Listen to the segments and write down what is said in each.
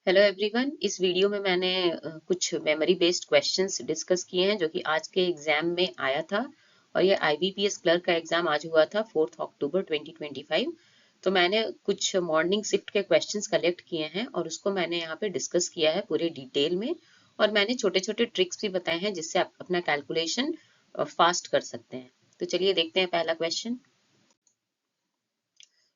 Hello everyone. इस video में मैंने कुछ मेमोरी बेस्ड क्वेश्चंस डिस्कस किए हैं जो कि आज के एग्जाम में आया था और ये IBPS क्लर्क का एग्जाम आज हुआ था 4 अक्टूबर 2025। तो मैंने कुछ मॉर्निंग शिफ्ट के क्वेश्चंस कलेक्ट किए हैं और उसको मैंने यहाँ पे डिस्कस किया है पूरे डिटेल में, और मैंने छोटे छोटे ट्रिक्स भी बताए हैं जिससे आप अपना कैलकुलेशन फास्ट कर सकते हैं। तो चलिए देखते हैं पहला question.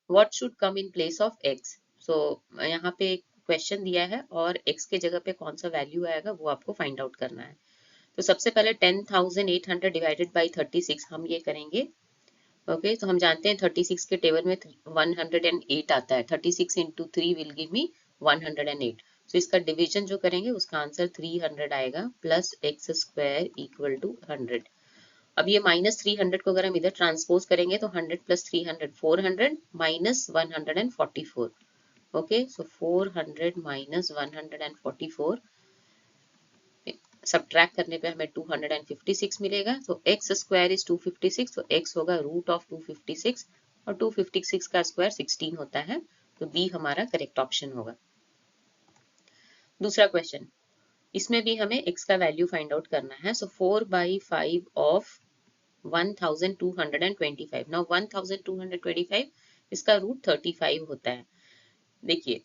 What should come in place of X. So यहाँ पे क्वेश्चन दिया है और x के जगह पे कौन सा वैल्यू आएगा वो आपको फाइंड आउट करना है। तो सबसे पहले 10,800 डिवाइडेड बाई 36 हम ये करेंगे। ओके, तो हम जानते हैं 36 के टेबल में 108 आता है। 36 इंटू 3 विल गिव मी 108। तो इसका डिवीजन जो करेंगे उसका आंसर 300 आएगा plus x square equal to 100। अब ये -300 को अगर हम इधर ट्रांसपोज करेंगे तो 100 प्लस 300 400 माइनस 144। ओके, सो 400 माइनस 144 सब्ट्रैक्ट करने पे हमें 256 मिलेगा। तो एक्स स्क्वायर इज 256, तो एक्स होगा रूट ऑफ 256 और 256 का स्क्वायर 16 होता है। तो बी हमारा करेक्ट ऑप्शन होगा। दूसरा क्वेश्चन, इसमें भी हमें एक्स का वैल्यू फाइंड आउट करना है। सो 4/5 ऑफ 1225। नाउ 1225 इसका रूट 35 होता है। देखिए,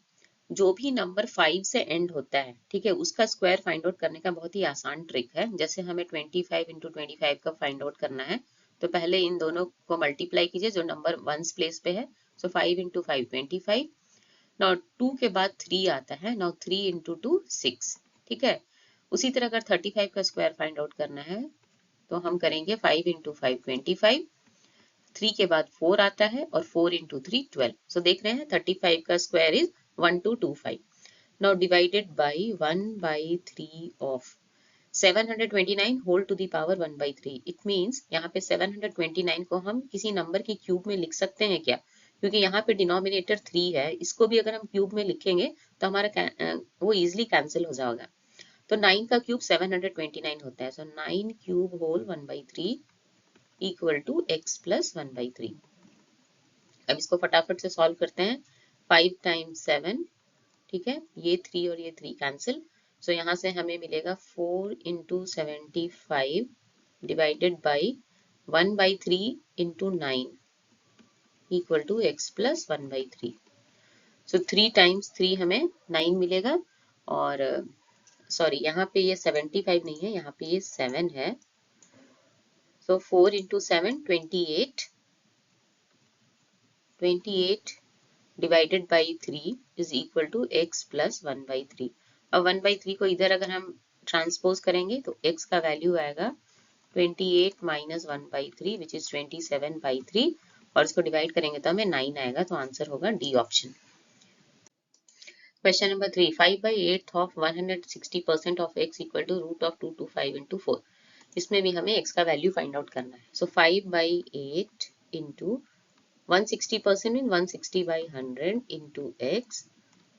जो भी नंबर 5 से एंड होता है, ठीक है, उसका स्क्वायर फाइंड आउट करने का बहुत ही आसान ट्रिक है। जैसे हमें 25 इंटू 25 का फाइंड आउट करना है, तो पहले इन दोनों को मल्टीप्लाई कीजिए जो नंबर वंस प्लेस पे है। सो 5 इंटू 5 25। नाउ 2 के बाद 3 आता है। Now 3 into 2 6। ठीक है, उसी तरह अगर 35 का स्क्वायर फाइंड आउट करना है तो हम करेंगे 5 इंटू 5 25। 3 के बाद 4 आता है और 4 इंटू 3 12। सो देख रहे हैं 35 का square is 1225। Now divided by 1 by 3 of 729 whole to the power 1 by 3. It means यहाँ पे 729 को हम किसी नंबर की क्यूब में लिख सकते हैं क्या? क्योंकि यहाँ पे डिनोमिनेटर 3 है, इसको भी अगर हम क्यूब में लिखेंगे तो हमारा वो इजिली कैंसिल हो जाएगा। तो 9 का क्यूब 729 होता है। So 9 cube whole 1 by 3 equal to x plus 1 by 3। अब इसको फटाफट से सॉल्व करते हैं। 5 टाइम्स 7, ठीक है, ये 3 और ये 3 कैंसिल। सो यहाँ से हमें मिलेगा 4 into 75 divided by 1 by 3 into 9 equal to x plus 1 by 3। So 3 times 3 हमें 9 मिलेगा। और सॉरी, यहाँ पे ये 75 नहीं है, यहाँ पे ये 7 है। So 4 into 7 28 divided by 3 is equal to x plus 1 by 3। अब 1 बाई 3 को इधर अगर हम ट्रांसपोज करेंगे तो x का वैल्यू आएगा 28 minus 1 by 3 which is 27 by 3, और इसको डिवाइड करेंगे तो हमें 9 आएगा। तो आंसर होगा D option. Question number 3, 5/8 of 160% of x equal to root of 225 into 4। इसमें भी हमें x का वैल्यू फाइंड आउट करना है। So 5/8 into 160% mean 160 by 100 into x,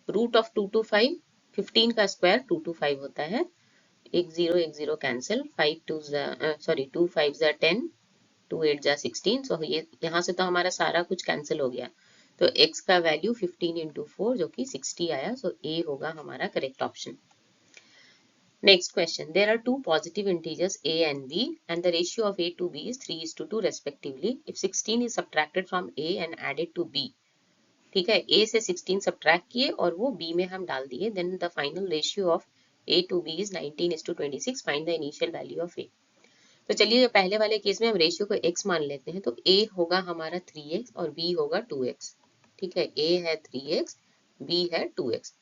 root of 225, 15 का स्क्वायर 225 होता है। एक जीरो कैंसिल, 2 5 जा 10, 2 8 जा 16। सो ये यहाँ से तो हमारा सारा कुछ कैंसिल हो गया। तो x का वैल्यू 15 इंटू 4 जो कि 60 आया। सो ए होगा हमारा correct option. Next question. There are two positive integers a and b and the ratio of a to b is 3:2 respectively. If 16 is subtracted from a and added to b, ठीक है, a से 16 subtract किए और वो b में हम डाल दिए, then the final ratio of a to b is 19:26. Find the initial value of a। तो चलिए पहले वाले केस में हम रेशियो को x मान लेते हैं। तो a होगा हमारा 3x और b होगा 2x। ठीक है, a है 3x, b है 2x।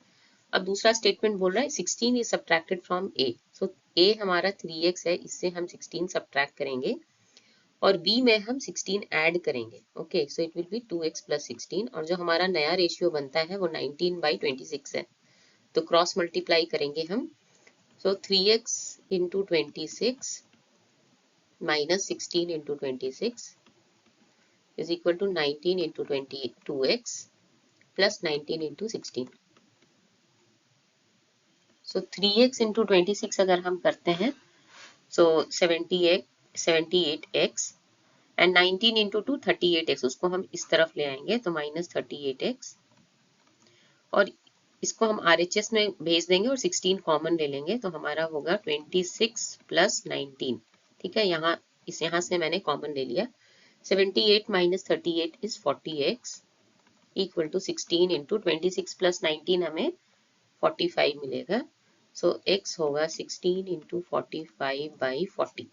अब दूसरा स्टेटमेंट बोल रहा है 16 is subtracted from a। So a हमारा 3x है, इससे हम 16 सब्ट्रैक्ट करेंगे और b में हम 16 ऐड करेंगे। Okay, so it will be 2x plus 16, और जो हमारा नया रेशियो बनता है वो 19/26 है। तो क्रॉस मल्टीप्लाई करेंगे हम। So 3x into 26 minus 16 into 26 is equal to 19 into 22x plus 19 into 16। So 3x into 26 अगर हम करते हैं सो 78x एंड 19 इंटू 2 38x, उसको हम इस तरफ ले आएंगे तो -38x, और इसको हम RHS में भेज देंगे और 16 कॉमन ले लेंगे, तो हमारा होगा 26 प्लस 19। ठीक है, यहाँ से मैंने कॉमन ले लिया। 78 minus 38 is 40x equal to 16 into 26 plus 19 हमें 45 मिलेगा। सो x होगा 16 इंटू 45 बाई 40।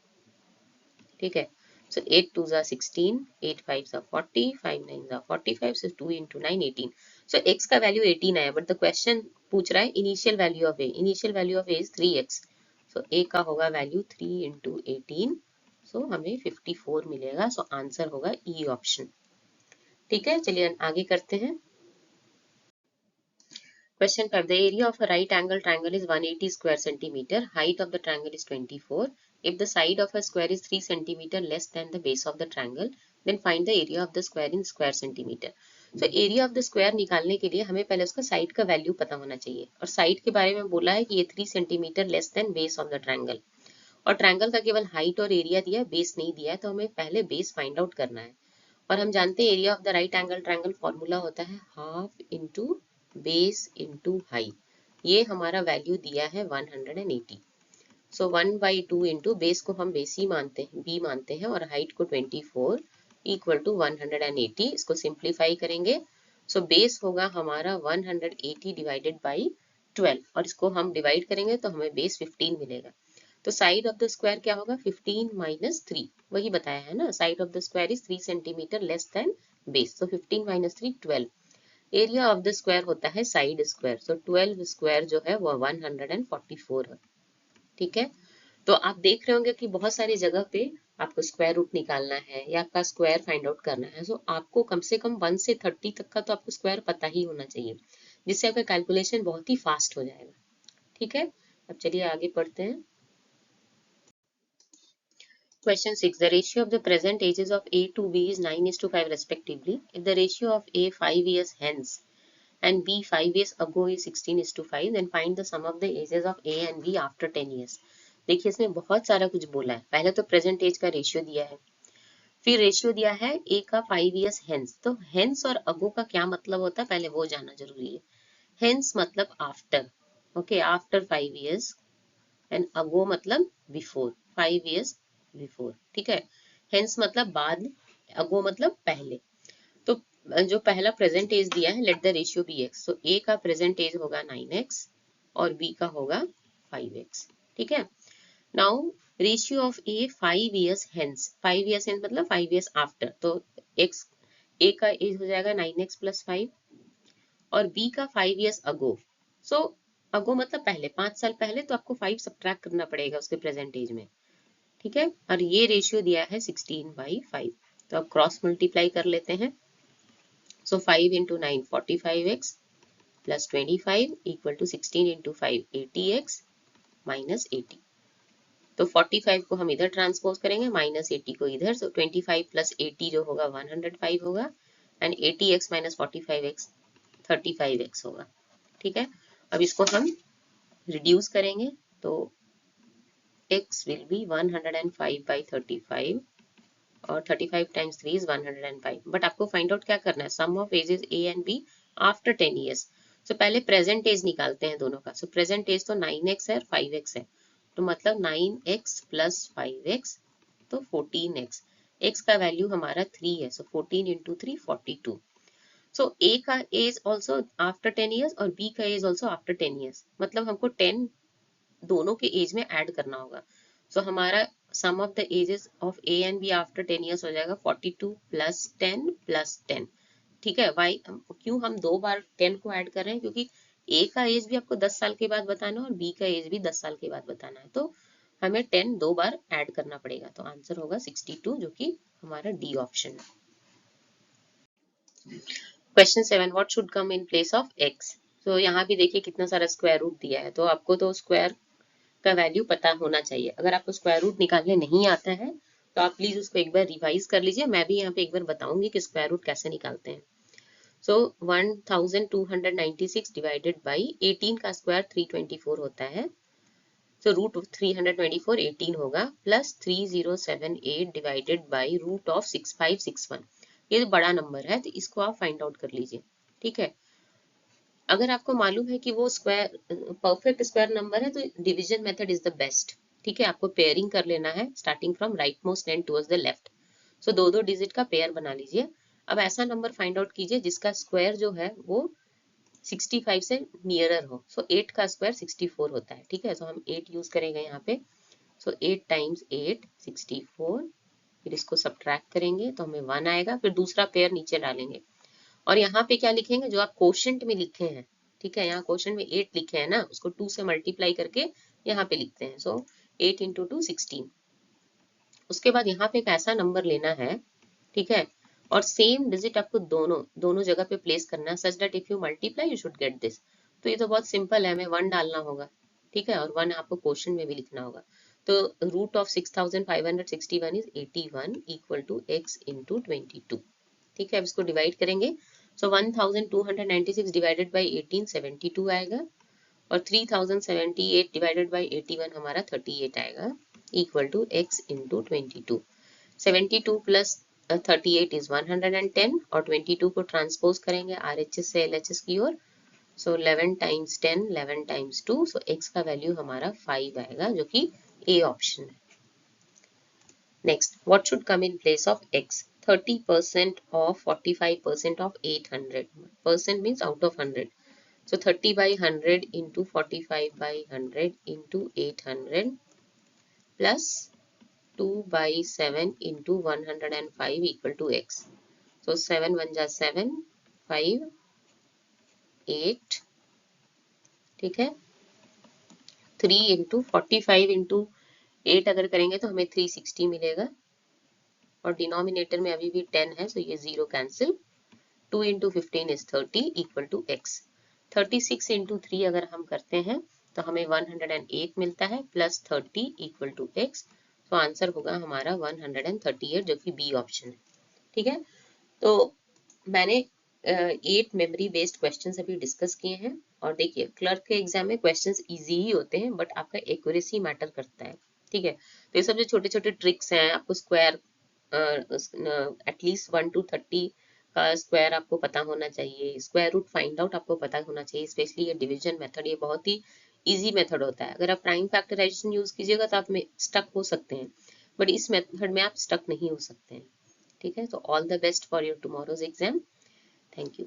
ठीक है, so 8 2 are 16, 8 5 are 40, 5 9 are 45, so 2 into 9 18. So x का वैल्यू 18 आया, बट द क्वेश्चन पूछ रहा है initial value of a। Initial value of a is 3x, so a का होगा वैल्यू 3 into 18, so हमें 54 मिलेगा। सो आंसर होगा ई ऑप्शन। ठीक है, चलिए आगे करते हैं। Question 5. The area of a right angle triangle is 180 square centimeter. Height of the triangle is 24. If the side of a square is 3 centimeter less than the base of the triangle, then find the area of the square in square centimeter. So area of the square निकालने के लिए हमें पहले उसका side का value पता होना चाहिए, और साइड के बारे में बोला है कि ये 3 centimetre less than base of the triangle, और ट्रायंगल का केवल हाइट और एरिया दिया है, बेस नहीं दिया है, तो हमें पहले बेस फाइंड आउट करना है। और हम जानते हैं area of the right angle triangle formula होता है half into base into high. ये हमारा वैल्यू दिया है 180। सो 1/2 इंटू बेस को हम बेस ही मानते हैं, बी मानते हैं, और हाइट को 24 इक्वल टू 180। इसको सिंप्लीफाई करेंगे, सो बेस होगा हमारा 180 डिवाइडेड बाई 12, और इसको हम डिवाइड करेंगे तो हमें बेस 15 मिलेगा। तो साइड ऑफ द स्क्वायर क्या होगा, 15 माइनस 3, वही बताया है ना, side of the square is 3 centimetre less than base, तो 15 minus 3 12। Area of the square होता है साइड स्क्वायर, सो 12 स्क्वायर जो है वो 144 है। ठीक है, तो आप देख रहे होंगे कि बहुत सारी जगह पे आपको स्क्वायर रूट निकालना है या आपका स्क्वायर फाइंड आउट करना है, सो आपको कम से कम 1 से 30 तक का तो आपको स्क्वायर पता ही होना चाहिए, जिससे आपका कैलकुलेशन बहुत ही फास्ट हो जाएगा। ठीक है, अब चलिए आगे पढ़ते हैं। Question 6. The ratio of the present ages of A to B is 9:5 respectively. If the ratio of A 5 years hence and B 5 years ago is 16:5, then find the sum of the ages of A and B after 10 years. देखिए इसमें बहुत सारा कुछ बोला है। पहले तो present as का रेशियो दिया है, फिर रेशियो दिया है ए का 5 years हेंस। तो हेंस और अगो का क्या मतलब होता है, पहले वो जानना जरूरी है। हेंस मतलब after, okay, after 5 years, and ago मतलब बिफोर 5 years बिफोर। ठीक है, हेंस मतलब बाद, अगो मतलब पहले। तो जो पहला प्रेजेंट एज दिया है, let the ratio be x, तो ए का प्रेजेंट एज होगा 9x और बी का होगा 5x। ठीक है, now ratio of A 5 years hence, 5 years hence मतलब 5 years आफ्टर, तो एक्स ए का एज हो जाएगा 9x प्लस 5 और बी का 5 years अगो। सो अगो मतलब पहले, 5 साल पहले, तो आपको 5 सब्ट्रैक्ट करना पड़ेगा उसके प्रेजेंट एज में। ठीक है, और ये रेशियो दिया है 16/5, तो अब क्रॉस मल्टीप्लाई कर लेते हैं। So 5 into 9 45x plus 25 equal to 16 into 5 80x minus 80। तो 45 को हम इधर ट्रांसपोज करेंगे, माइनस 80 को इधर, सो 25 प्लस 80 जो होगा 105 होगा, and 80x minus 45x 35x होगा। ठीक है, अब इसको हम रिड्यूस करेंगे, तो x will be 105/35, और 35 टाइम्स 3 इज 105। बट आपको फाइंड आउट क्या करना है, sum of ages A and B after 10 years। So पहले प्रेजेंट एज निकालते हैं दोनों का। सो प्रेजेंट एज तो 9x है और 5x है, तो मतलब 9x प्लस 5x, तो 14x। x का वैल्यू हमारा 3 है, सो 14 इंटू 3 42। सो ए का एज ऑल्सो आफ्टर 10 years और बी का एज ऑल्सो आफ्टर 10 years, मतलब हमको 10 दोनों के एज में ऐड करना होगा। सो हमारा sum of the ages of A and B after 10 years हो जाएगा 42 प्लस 10 प्लस 10। ठीक है, वाई क्यों हम 2 बार 10 को ऐड कर रहे हैं, क्योंकि ए का एज भी आपको 10 साल के बाद बताना है और बी का एज भी 10 साल के बाद बताना है, तो हमें 10 2 बार ऐड करना पड़ेगा, तो आंसर होगा 62, जो कि हमारा डी ऑप्शन है। Question 7. What should come in place of x. तो यहाँ भी देखिए कितना सारा स्क्वायर रूट दिया है, तो आपको तो स्क्वायर का वैल्यू पता होना चाहिए। अगर आपको स्क्वायर रूट निकालने नहीं आता है तो आप प्लीज उसको एक बार रिवाइज कर लीजिए। मैं भी यहाँ पे एक बार बताऊंगी कि स्क्वायर रूट कैसे निकालते हैं। सो 1296 डिवाइडेड बाई 18 का स्क्वायर 324 होता है, सो रूट 324 18 होगा, plus 3078 divided by root of 6561। ये तो बड़ा नंबर है, तो इसको आप फाइंड आउट कर लीजिए। ठीक है, अगर आपको मालूम है कि वो स्क्वायर परफेक्ट स्क्वायर नंबर है तो division method is the best. ठीक है, आपको पेयरिंग कर लेना है starting from right most end towards the left. So दो दो डिजिट का पेयर बना लीजिए। अब ऐसा नंबर फाइंड आउट कीजिए जिसका स्क्वायर जो है वो 65 से नियरर हो। सो 8 का स्क्वायर 64 होता है। ठीक है, सो हम 8 यूज करेंगे यहाँ पे। सो 8 टाइम्स 8 64, फिर इसको सब्ट्रैक्ट करेंगे तो हमें 1 आएगा, फिर दूसरा पेयर नीचे डालेंगे और यहाँ पे क्या लिखेंगे जो आप क्वोशंट में लिखे हैं। ठीक है, यहाँ क्वोशंट में 8 लिखे हैं ना, उसको 2 से मल्टीप्लाई करके यहाँ पे लिखते हैं। सो 8 इंटू 2 16। उसके बाद यहाँ पे एक ऐसा नंबर लेना है, ठीक है, और सेम डिजिट आपको दोनों दोनों जगह पे प्लेस करना है such that if you multiply you should get this. तो ये तो बहुत सिंपल है, हमें 1 डालना होगा। ठीक है, और 1 आपको क्वोशंट में भी लिखना होगा। तो root of 6561 is 81 equal to x into 22। ठीक है, अब इसको डिवाइड करेंगे। सो 1296 डिवाइडेड बाई 18 72 आएगा, और 3078 डिवाइडेड बाई 81 हमारा 38 आएगा, equal to x into 22। 72 plus 38 is 110, और 22 को ट्रांसपोज करेंगे RHS से LHS की ओर। सो 11 टाइम्स 10 11 टाइम्स 2, सो x का वैल्यू हमारा 5 आएगा, जो कि A ऑप्शन है। Next, what should come in place of x? 30% of 45% of 800. Percent means out of 100. So 30 by 100 into 45 by 100 into 800 plus 2 by 7 into 105 equal to x. So 7 1 जा 7, 5, 8, ठीक है, 3 into 45 into 8 अगर करेंगे तो हमें 360 मिलेगा, और डिनोमिनेटर में अभी भी 10 है, सो ये 0 cancel. 2 into 15 is 30 equal to x। 36 into 3 अगर हम करते हैं तो हमें 108 मिलता है, प्लस 30 इक्वल टू x। तो आंसर होगा हमारा 138, जो कि बी ऑप्शन है। ठीक है, तो मैंने 8 मेमोरी बेस्ड क्वेश्चंस अभी डिस्कस किए हैं। और देखिए, क्लर्क के एग्जाम में क्वेश्चंस इजी ही होते हैं, बट आपका एक्यूरेसी मैटर करता है। ठीक है, तो ये सब जो छोटे छोटे ट्रिक्स हैं, आपको स्क्वायर एटलीस्ट 1 to 30 का स्क्वायर आपको पता होना चाहिए, स्क्वायर रूट फाइंड आउट आपको पता होना चाहिए, स्पेशली ये डिवीजन मेथड, ये बहुत ही इजी मेथड होता है। अगर आप प्राइम फैक्टराइजेशन यूज कीजिएगा तो आप स्टक हो सकते हैं, बट इस मेथड में आप स्टक नहीं हो सकते हैं। ठीक है, तो all the best for your tomorrow's exam. Thank you.